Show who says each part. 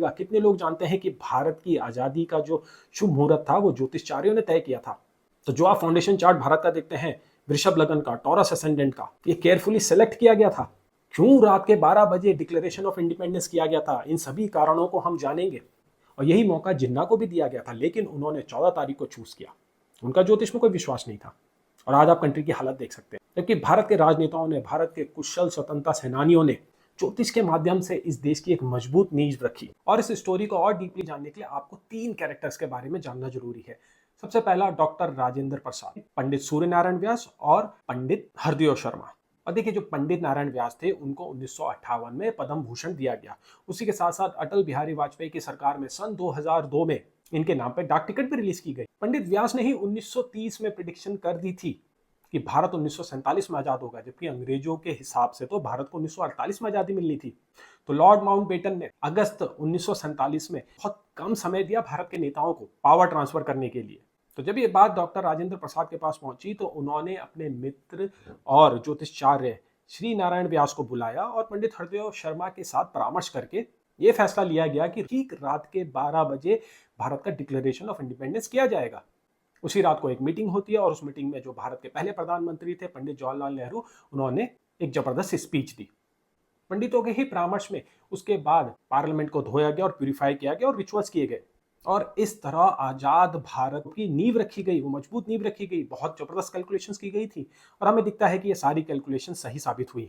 Speaker 1: कितने लोग जानते हैं कि भारत की आजादी का जो शुभ मुहूर्त था वो ज्योतिषाचार्यों ने तय किया था। तो जो आप फाउंडेशन चार्ट भारत का देखते हैं, वृषभ लगन का, टॉरस असेंडेंट का, ये केयरफुली सेलेक्ट किया गया था। क्यों रात के 12 बजे डिक्लेरेशन ऑफ इंडिपेंडेंस किया गया था, इन सभी कारणों को हम जानेंगे। और यही मौका जिन्ना को भी दिया गया था, लेकिन उन्होंने 14 तारीख को चूज किया। उनका ज्योतिष में कोई विश्वास नहीं था। और आज आप कंट्री की हालत देख सकते हैं, जबकि भारत के राजनेताओं ने, भारत के कुशल स्वतंत्रता सेनानियों ने ज्योतिष के माध्यम से इस देश की एक मजबूत नींव रखी। और इस स्टोरी को और डीपली जानने के लिए आपको 3 कैरेक्टर्स के बारे में जानना जरूरी है। सबसे पहला डॉक्टर राजेंद्र प्रसाद, पंडित सूर्य नारायण व्यास और पंडित हरदेव शर्मा। और देखिए, जो पंडित नारायण व्यास थे उनको 1958 में पद्म भूषण दिया गया। उसी के साथ साथ अटल बिहारी वाजपेयी की सरकार में सन 2002 में इनके नाम पर डाक टिकट भी रिलीज की गई। पंडित व्यास ने ही 1930 में प्रिडिक्शन कर दी थी कि भारत 1947 में आजाद होगा, जबकि अंग्रेजों के हिसाब से तो भारत को 1948 में आजादी मिलनी थी। तो लॉर्ड माउंटबेटन ने अगस्त 1947 में बहुत कम समय दिया भारत के नेताओं को पावर ट्रांसफर करने के लिए। तो जब ये बात डॉक्टर राजेंद्र प्रसाद के पास पहुंची तो उन्होंने अपने मित्र और ज्योतिषाचार्य श्री नारायण व्यास को बुलाया और पंडित हरदेव शर्मा के साथ परामर्श करके ये फैसला लिया गया कि ठीक रात के 12 बजे भारत का डिक्लेरेशन ऑफ इंडिपेंडेंस किया जाएगा। उसी रात को एक मीटिंग होती है और उस मीटिंग में जो भारत के पहले प्रधानमंत्री थे पंडित जवाहरलाल नेहरू, उन्होंने एक जबरदस्त स्पीच दी। पंडितों के ही परामर्श में उसके बाद पार्लियामेंट को धोया गया और प्यूरिफाई किया गया और रिचुअल्स किए गए। और इस तरह आजाद भारत की नींव रखी गई, वो मजबूत नींव रखी गई। बहुत जबरदस्त कैलकुलेशंस की गई थी और हमें दिखता है कि ये सारी कैलकुलेशन सही साबित हुई।